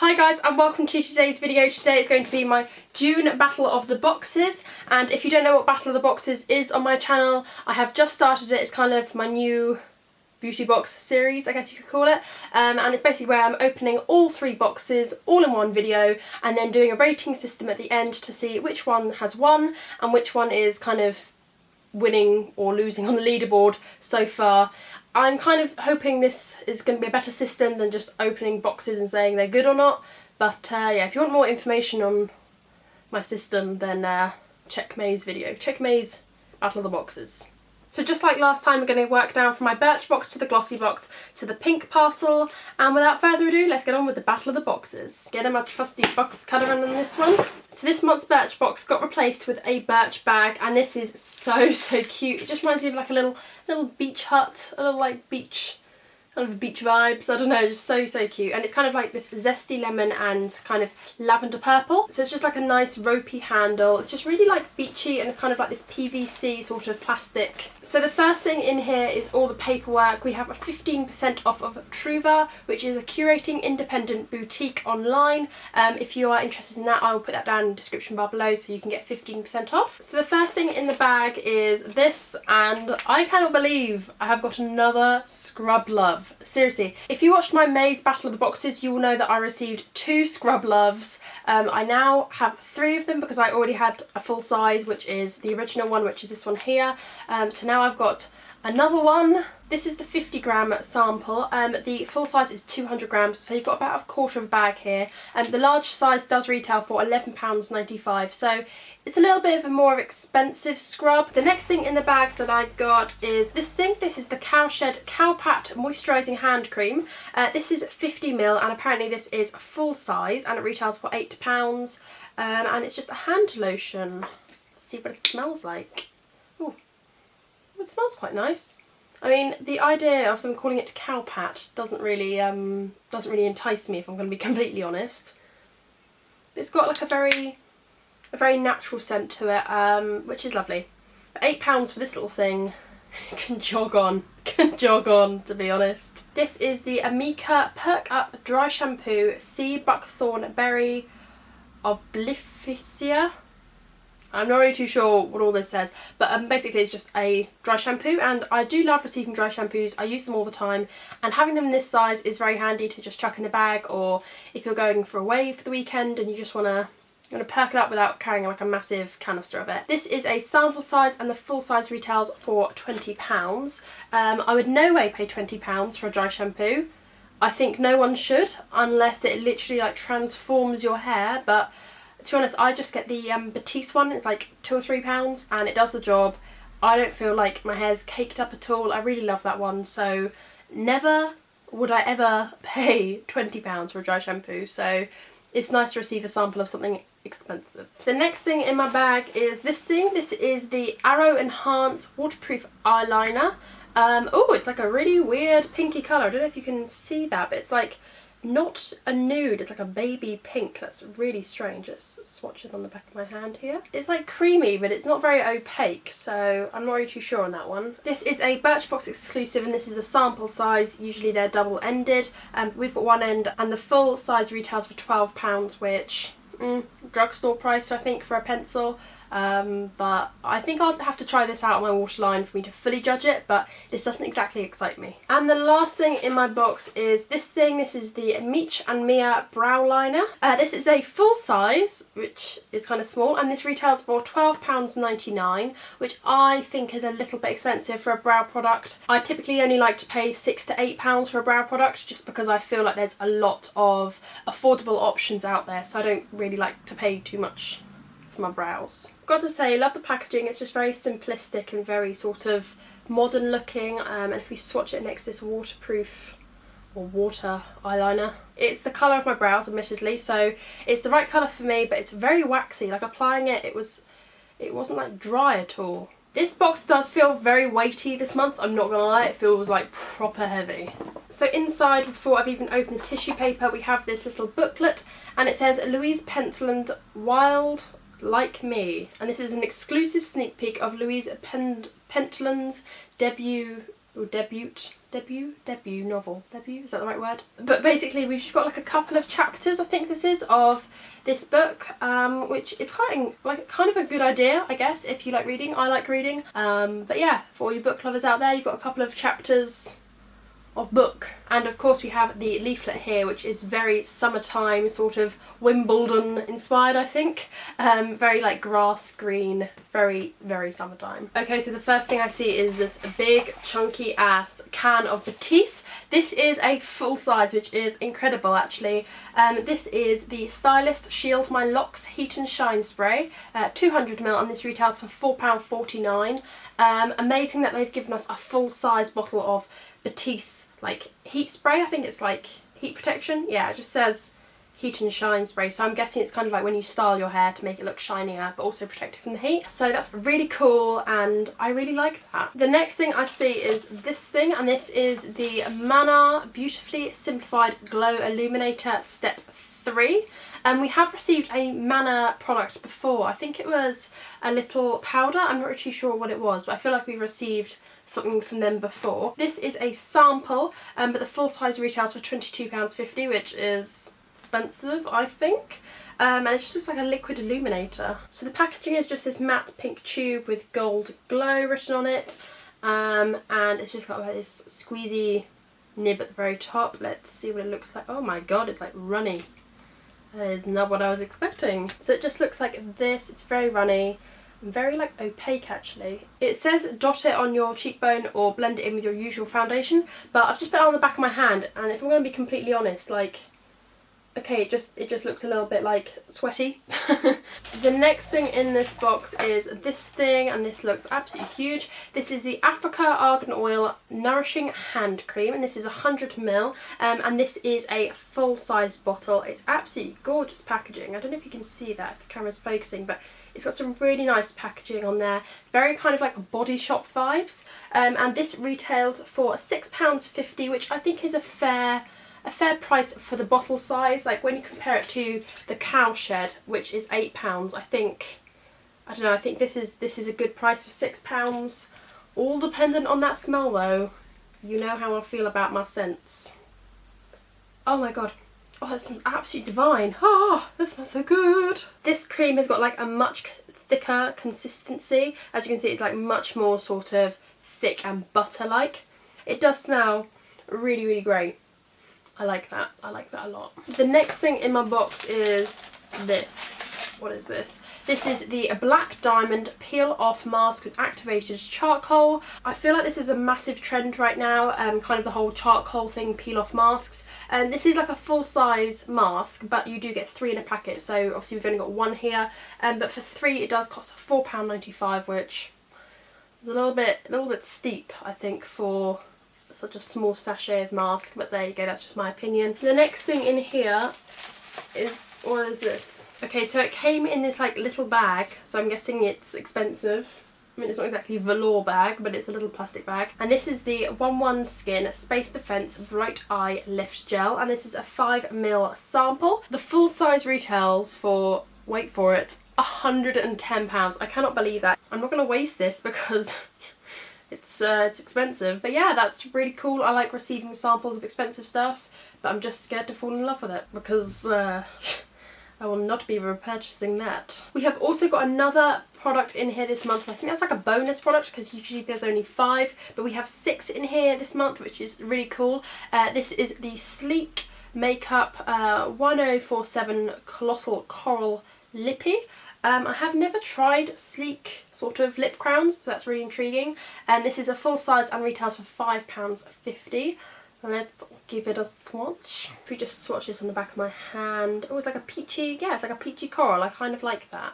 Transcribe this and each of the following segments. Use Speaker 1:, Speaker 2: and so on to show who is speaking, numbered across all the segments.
Speaker 1: Hi guys and welcome to today's video. Today is going to be my June Battle of the Boxes, and if you don't know what Battle of the Boxes is on my channel, I have just started it. It's kind of my new beauty box series, I guess you could call it, and it's basically where I'm opening all 3 boxes all in one video and then doing a rating system at the end to see which one has won and which one is kind of winning or losing on the leaderboard so far. I'm kind of hoping this is going to be a better system than just opening boxes and saying they're good or not, but yeah, if you want more information on my system then check May's video. Check May's Battle of the Boxes. So just like last time, we're going to work down from my Birchbox to the Glossybox to the PinkParcel, and without further ado, let's get on with the Battle of the Boxes. Getting my trusty box cutter in on this one. So this month's Birchbox got replaced with a Birch bag, and this is so cute. It just reminds me of like a little beach hut, a little like beach, kind of beach vibes, I don't know, just so cute. And it's kind of like this zesty lemon and kind of lavender purple. So it's just like a nice ropey handle. It's just really like beachy, and it's kind of like this PVC sort of plastic. So the first thing in here is all the paperwork. We have a 15% off of Truva, which is a curating independent boutique online. If you are interested in that, I will put that down in the description bar below so you can get 15% off. So the first thing in the bag is this, and I cannot believe I have got another Scrub Love. Seriously, if you watched my May's Battle of the Boxes, you will know that I received 2 Scrub Loves. I now have 3 of them because I already had a full size, which is the original one, which is this one here. So now I've got another one. This is the 50-gram sample. The full size is 200 grams, so you've got about a quarter of a bag here. The large size does retail for £11.95, so it's a little bit of a more expensive scrub. The next thing in the bag that I got is this thing. This is the Cowshed Cowpat Moisturising Hand Cream. This is 50ml, and apparently this is full size, and it retails for £8. And it's just a hand lotion. Let's see what it smells like. Ooh, it smells quite nice. I mean, the idea of them calling it Cowpat doesn't really entice me, if I'm going to be completely honest. It's got like a very natural scent to it, which is lovely. But £8 for this little thing can jog on, to be honest. This is the Amika Perk Up Dry Shampoo Sea Buckthorn Berry Oblificia. I'm not really too sure what all this says, but basically it's just a dry shampoo, and I do love receiving dry shampoos. I use them all the time, and having them this size is very handy to just chuck in a bag, or if you're going for a wave for the weekend and you just want to perk it up without carrying like a massive canister of it. This is a sample size, and the full size retails for £20. I would no way pay £20 for a dry shampoo. I think no one should, unless it literally like transforms your hair, but to be honest, I just get the Batiste one. It's like £2 or £3 and it does the job. I don't feel like my hair's caked up at all. I really love that one, so never would I ever pay £20 for a dry shampoo, so it's nice to receive a sample of something expensive. The next thing in my bag is this thing. This is the Arrow Enhance Waterproof Eyeliner. Oh, it's like a really weird pinky colour. I don't know if you can see that, but it's like not a nude, it's like a baby pink. That's really strange. Let's swatch it on the back of my hand here. It's like creamy, but it's not very opaque, so I'm not really too sure on that one. This is a Birchbox exclusive, and this is a sample size. Usually they're double-ended, we've got one end, and the full size retails for £12, which drugstore price I think for a pencil. But I think I'll have to try this out on my waterline for me to fully judge it, but this doesn't exactly excite me. And the last thing in my box is this thing. This is the MeechNMia Brow Liner. This is a full size, which is kind of small, and this retails for £12.99, which I think is a little bit expensive for a brow product. I typically only like to pay £6 to £8 for a brow product, just because I feel like there's a lot of affordable options out there, so I don't really like to pay too much for my brows. Got to say, I love the packaging. It's just very simplistic and very sort of modern looking, and if we swatch it next to this waterproof or water eyeliner, it's the colour of my brows, admittedly, so it's the right colour for me, but it's very waxy. Like applying it, it wasn't like dry at all. This box does feel very weighty this month, I'm not gonna lie. It feels like proper heavy. So inside, before I've even opened the tissue paper, we have this little booklet, and it says Louise Pentland Wild Like Me, and this is an exclusive sneak peek of Louise Pentland's debut or debut novel. Debut, is that the right word? But basically we've just got like a couple of chapters, I think this is, of this book, which is kind of a good idea, I guess, if you like reading. I like reading. But yeah, for all you book lovers out there, you've got a couple of chapters of book. And of course we have the leaflet here, which is very summertime, sort of Wimbledon inspired, I think. Very like grass green, very, very summertime. Okay, so the first thing I see is this big chunky ass can of Batiste. This is a full size, which is incredible actually. This is the Stylist Shield My Locks Heat and Shine Spray, 200ml, and this retails for £4.49. Amazing that they've given us a full size bottle of Batiste like heat spray. I think it's like heat protection. Yeah, it just says heat and shine spray, so I'm guessing it's kind of like when you style your hair to make it look shinier but also protect it from the heat. So that's really cool and I really like that. The next thing I see is this thing, and this is the Manna Beautifully Simplified Glow Illuminator Step 3. We have received a Manna product before. I think it was a little powder. I'm not too sure what it was, but I feel like we received something from them before. This is a sample, but the full size retails for £22.50, which is expensive, I think. And it just looks like a liquid illuminator. So the packaging is just this matte pink tube with gold glow written on it, and it's just got like this squeezy nib at the very top. Let's see what it looks like. Oh my god, it's like runny. That is not what I was expecting. So it just looks like this. It's very runny. Very like opaque actually. It says dot it on your cheekbone or blend it in with your usual foundation, but I've just put it on the back of my hand, and if I'm going to be completely honest, like, okay, it just looks a little bit like sweaty. The next thing in this box is this thing, and this looks absolutely huge. This is the Africa Argan Oil Nourishing Hand Cream, and this is 100ml, and this is a full-size bottle. It's absolutely gorgeous packaging. I don't know if you can see that if the camera's focusing, but it's got some really nice packaging on there, very kind of like Body Shop vibes, and this retails for £6.50, which I think is a fair price for the bottle size. Like when you compare it to the Cowshed, which is £8, I think this is a good price for £6. All dependent on that smell though. You know how I feel about my scents. Oh my god. Oh, that smells absolutely divine. Oh, that smells so good. This cream has got like a much thicker consistency. As you can see, it's like much more sort of thick and butter-like. It does smell really, really great. I like that. I like that a lot. The next thing in my box is this. What is this? This is the Black Diamond Peel Off Mask with Activated Charcoal. I feel like this is a massive trend right now, kind of the whole charcoal thing, peel off masks. And this is like a full size mask, but you do get 3 in a packet, so obviously we've only got 1 here. But for 3 it does cost £4.95, which is a little bit steep, I think, for such a small sachet of mask, but there you go, that's just my opinion. The next thing in here is, what is this? Okay, so it came in this like little bag, so I'm guessing it's expensive. I mean, it's not exactly a velour bag, but it's a little plastic bag. And this is the 11 Skin Space Defense Bright Eye Lift Gel, and this is a 5ml sample. The full size retails for, wait for it, £110. I cannot believe that. I'm not going to waste this because it's expensive, but yeah, that's really cool. I like receiving samples of expensive stuff, but I'm just scared to fall in love with it because I will not be repurchasing that. We have also got another product in here this month. I think that's like a bonus product because usually there's only 5, but we have 6 in here this month, which is really cool. This is the Sleek Makeup 1047 Colossal Coral Lippy. I have never tried sleek sort of lip crowns, so that's really intriguing. And this is a full size and retails for £5.50. Let's give it a swatch. If we just swatch this on the back of my hand. Oh, it's like a peachy, yeah, it's like a peachy coral. I kind of like that.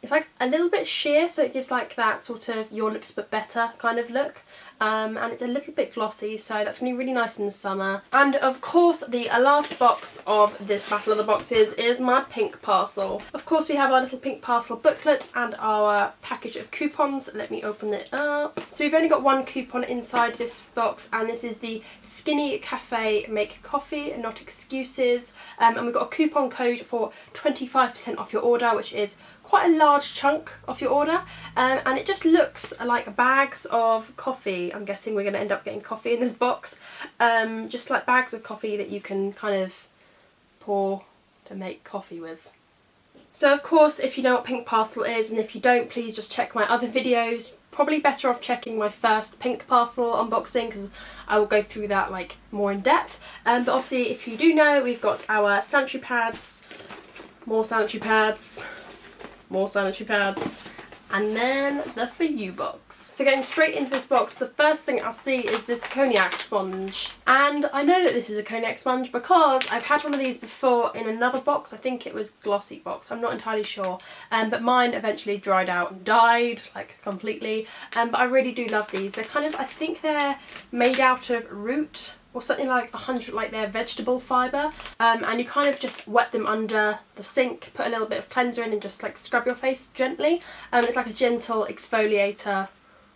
Speaker 1: It's like a little bit sheer, so it gives like that sort of your lips but better kind of look. And it's a little bit glossy, so that's going to be really nice in the summer. And of course, the last box of this Battle of the Boxes is my PinkParcel. Of course, we have our little PinkParcel booklet and our package of coupons. Let me open it up. So we've only got 1 coupon inside this box, and this is the Skinny Cafe Make Coffee, Not Excuses. And we've got a coupon code for 25% off your order, which is quite a large chunk of your order, and it just looks like bags of coffee. I'm guessing we're going to end up getting coffee in this box. Just like bags of coffee that you can kind of pour to make coffee with. So of course, if you know what PinkParcel is, and if you don't, please just check my other videos. Probably better off checking my first PinkParcel unboxing, because I will go through that like more in depth. But obviously, if you do know, we've got our sanitary pads, more sanitary pads, more sanitary pads, and then the For You box. So getting straight into this box, the first thing I see is this cognac sponge. And I know that this is a cognac sponge because I've had one of these before in another box. I think it was Glossybox, I'm not entirely sure. But mine eventually dried out and died, like completely. But I really do love these. They're kind of, I think they're made out of root or something like 100, like their vegetable fibre, and you kind of just wet them under the sink, put a little bit of cleanser in and just like scrub your face gently. It's like a gentle exfoliator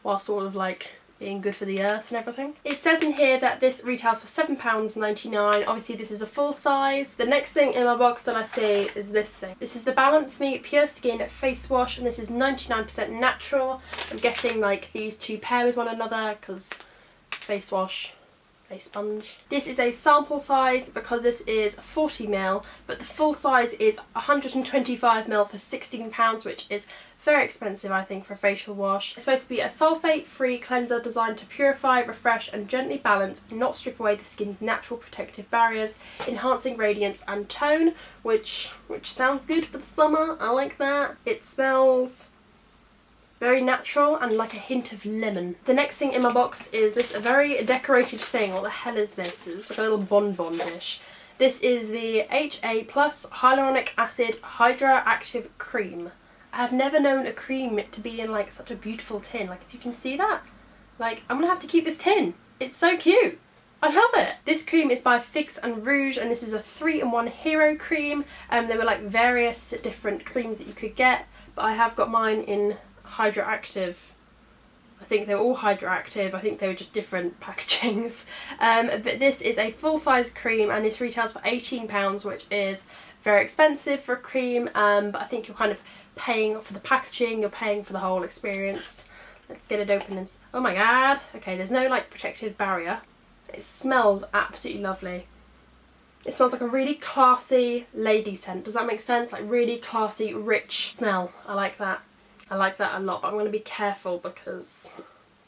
Speaker 1: while sort of like being good for the earth and everything. It says in here that this retails for £7.99. Obviously this is a full size. The next thing in my box that I see is this thing. This is the Balance Me Pure Skin Face Wash, and this is 99% natural. I'm guessing like these two pair with one another because face wash, face sponge. This is a sample size because this is 40ml, but the full size is 125ml for £16, which is very expensive, I think, for a facial wash. It's supposed to be a sulfate-free cleanser designed to purify, refresh and gently balance, not strip away the skin's natural protective barriers, enhancing radiance and tone, which sounds good for the summer. I like that. It smells very natural and like a hint of lemon. The next thing in my box is this very decorated thing. What the hell is this? It's like a little bonbon dish. This is the HA Plus Hyaluronic Acid Hydra Active Cream. I have never known a cream to be in like such a beautiful tin. Like, if you can see that, like, I'm gonna have to keep this tin. It's so cute. I love it. This cream is by Fix and Rouge, and this is a 3-in-1 hero cream. There were like various different creams that you could get, but I have got mine in Hydra Active. I think they're all Hydra Active. I think they were just different packagings. But this is a full-size cream, and this retails for £18, which is very expensive for a cream. But I think you're kind of paying for the packaging, you're paying for the whole experience. Let's get it open and oh my god. Okay, there's no like protective barrier. It smells absolutely lovely. It smells like a really classy lady scent. Does that make sense? Like really classy, rich smell. I like that. I like that a lot, but I'm going to be careful because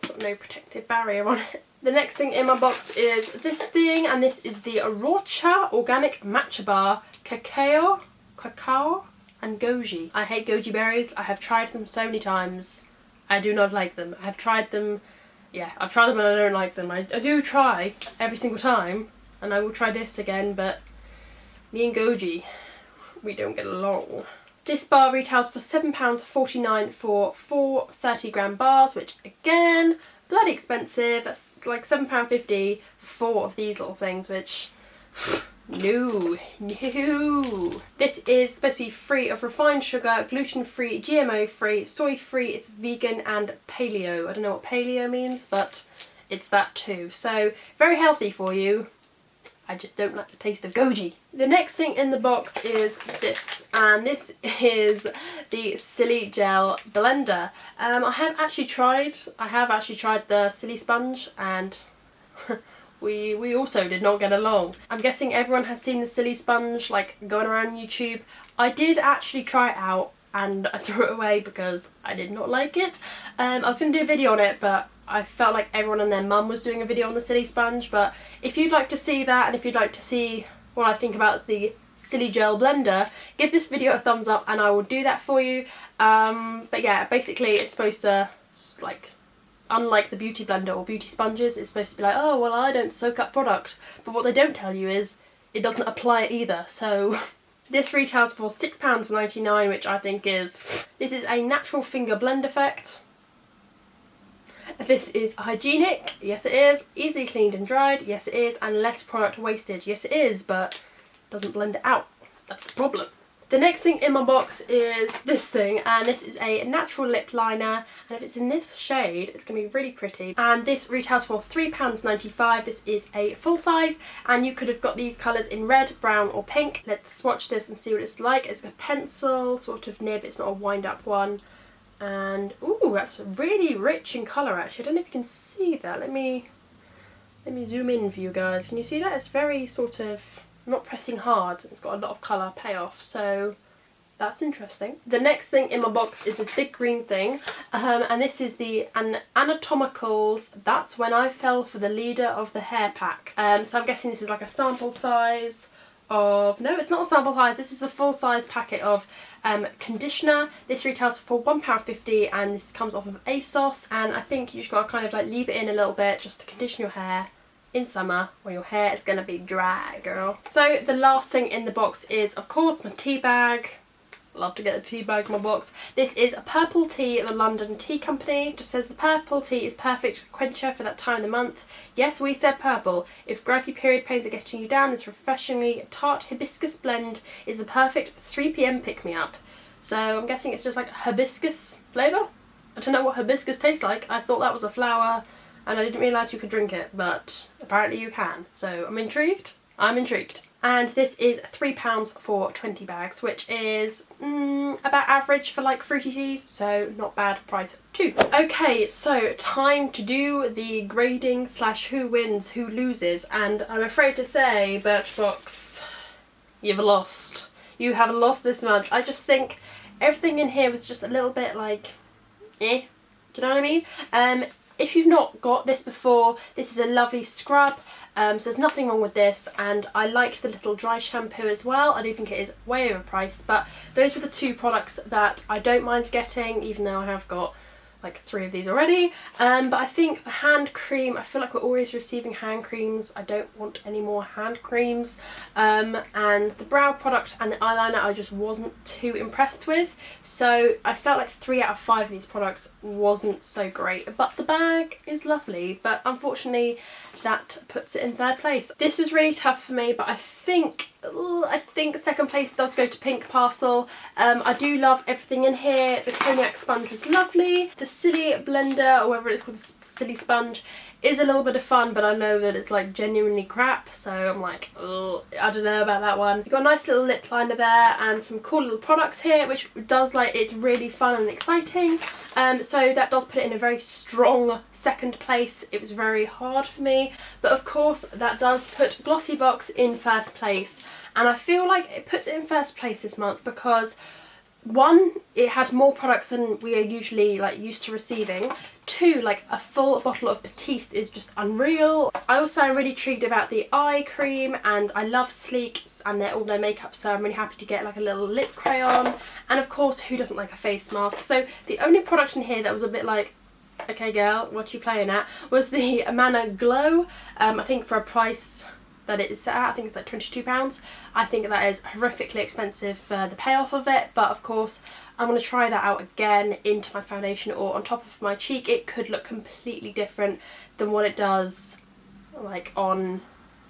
Speaker 1: it's got no protective barrier on it. The next thing in my box is this thing, and this is the Rawcha Organic Matcha Bar Cacao and goji. I hate goji berries. I have tried them so many times. I do not like them. I have tried them, yeah, I've tried them and I don't like them. I do try every single time, and I will try this again, but me and goji, we don't get along. This bar retails for £7.49 for 4 30-gram bars, which again, bloody expensive. That's like £7.50 for 4 of these little things, which no. This is supposed to be free of refined sugar, gluten-free, GMO-free, soy-free, it's vegan and paleo. I don't know what paleo means, but it's that too. So very healthy for you. I just don't like the taste of goji. The next thing in the box is this, and this is the Silly Gel Blender. I have actually tried the Silly Sponge, and we also did not get along. I'm guessing everyone has seen the Silly Sponge like going around YouTube. I did actually try it out and I threw it away because I did not like it. I was going to do a video on it, but I felt like everyone and their mum was doing a video on the Silly Sponge. But if you'd like to see that, and if you'd like to see what I think about the Silly Gel Blender, give this video a thumbs up and I will do that for you. But yeah, basically it's supposed to, like, unlike the beauty blender or beauty sponges, it's supposed to be like, oh well, I don't soak up product. But what they don't tell you is it doesn't apply it either. So this retails for £6.99, which I think is, this is a natural finger blend effect. This is hygienic, yes it is. Easily cleaned and dried, yes it is. And less product wasted, yes it is, but it doesn't blend it out. That's the problem. The next thing in my box is this thing, and this is a natural lip liner, and if it's in this shade it's going to be really pretty, and this retails for £3.95. This is a full size, and you could have got these colours in red, brown or pink. Let's swatch this and see what it's like. It's a pencil sort of nib, it's not a wind up one, and ooh, that's really rich in colour actually. I don't know if you can see that. Let me zoom in for you guys. Can you see that? It's very sort of not pressing hard. It's got a lot of colour payoff, so that's interesting. The next thing in my box is this big green thing, and this is the Anatomicals That's When I Fell for the Leader of the Hair Pack. So I'm guessing this is like a sample size of, no, it's not a sample size, this is a full size packet of conditioner. This retails for £1.50, and this comes off of ASOS, and I think you've just got to kind of like leave it in a little bit just to condition your hair in summer when your hair is going to be dry, girl. So the last thing in the box is of course my tea bag. Love to get a tea bag in my box. This is a purple tea, the London Tea Company. It just says the purple tea is perfect quencher for that time of the month. Yes, we said purple. If gripey period pains are getting you down, this refreshingly tart hibiscus blend is the perfect 3 PM pick-me-up. So I'm guessing it's just like hibiscus flavour. I don't know what hibiscus tastes like. I thought that was a flower and I didn't realise you could drink it, but apparently you can. So I'm intrigued. I'm intrigued. And this is £3 for 20 bags, which is about average for like fruity teas, so not bad price too. Okay, so time to do the grading slash who wins, who loses, and I'm afraid to say, Birchbox, you've lost. You have lost this month. I just think everything in here was just a little bit like, eh, do you know what I mean? If you've not got this before, this is a lovely scrub. So there's nothing wrong with this, and I liked the little dry shampoo as well. I do think it is way overpriced, but those were the two products that I don't mind getting, even though I have got like 3 of these already. But I think the hand cream, I feel like we're always receiving hand creams. I don't want any more hand creams. And the brow product and the eyeliner I just wasn't too impressed with. So I felt like 3 out of 5 of these products wasn't so great. But the bag is lovely, but unfortunately that puts it in 3rd place. This was really tough for me, but I think 2nd place does go to PinkParcel. I do love everything in here. The cognac sponge was lovely. The silly blender, or whatever it's called, the silly sponge, is a little bit of fun, but I know that it's like genuinely crap, so I'm like, ugh, I don't know about that one. You've got a nice little lip liner there and some cool little products here, which does, like, it's really fun and exciting. So that does put it in a very strong 2nd place. It was very hard for me, but of course that does put Glossybox in 1st place, and I feel like it puts it in 1st place this month because 1, it had more products than we are usually like used to receiving. 2, like a full bottle of Batiste is just unreal. I also am really intrigued about the eye cream, and I love Sleek and all their makeup, so I'm really happy to get like a little lip crayon, and of course who doesn't like a face mask. So the only product in here that was a bit like, okay girl, what you playing at, was the Manna Glow. I think for a price that it is set at, I think it's like £22. I think that is horrifically expensive for the payoff of it, but of course I'm going to try that out again into my foundation or on top of my cheek. It could look completely different than what it does like on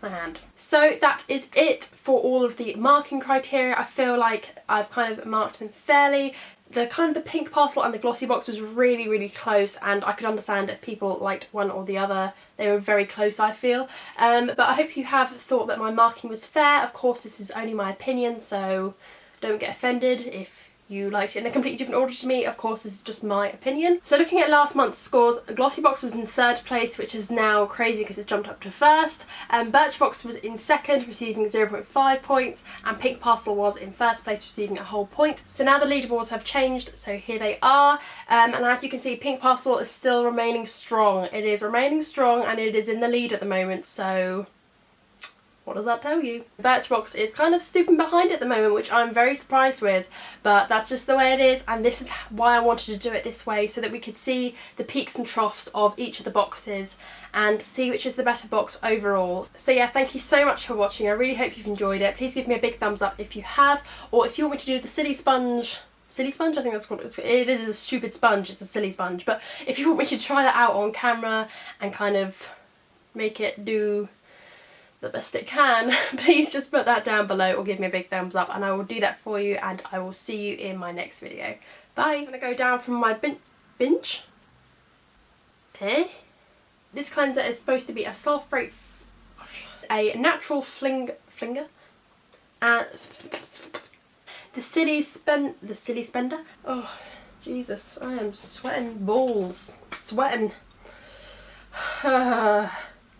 Speaker 1: my hand. So that is it for all of the marking criteria. I feel like I've kind of marked them fairly. The PinkParcel and the Glossybox was really, really close, and I could understand if people liked one or the other. They were very close, I feel. But I hope you have thought that my marking was fair. Of course, this is only my opinion, so don't get offended if you liked it in a completely different order to me. Of course, this is just my opinion. So looking at last month's scores, Glossybox was in 3rd place, which is now crazy because it's jumped up to 1st. Birchbox was in 2nd, receiving 0.5 points, and PinkParcel was in 1st place, receiving a whole point. So now the leaderboards have changed, so here they are. And as you can see, PinkParcel is still remaining strong. It is remaining strong, and it is in the lead at the moment, so what does that tell you? Birchbox is kind of stooping behind at the moment, which I'm very surprised with, but that's just the way it is, and this is why I wanted to do it this way, so that we could see the peaks and troughs of each of the boxes and see which is the better box overall. So yeah, thank you so much for watching. I really hope you've enjoyed it. Please give me a big thumbs up if you have, or if you want me to do the silly sponge, I think that's called it. It is a stupid sponge, it's a silly sponge, but if you want me to try that out on camera and kind of make it do the best it can, please just put that down below or give me a big thumbs up, and I will do that for you, and I will see you in my next video. Bye. I'm gonna go down from my bench. This cleanser is supposed to be a sulfate, a natural flinger, and the City Spender. Oh Jesus, I am sweating balls. Sweating.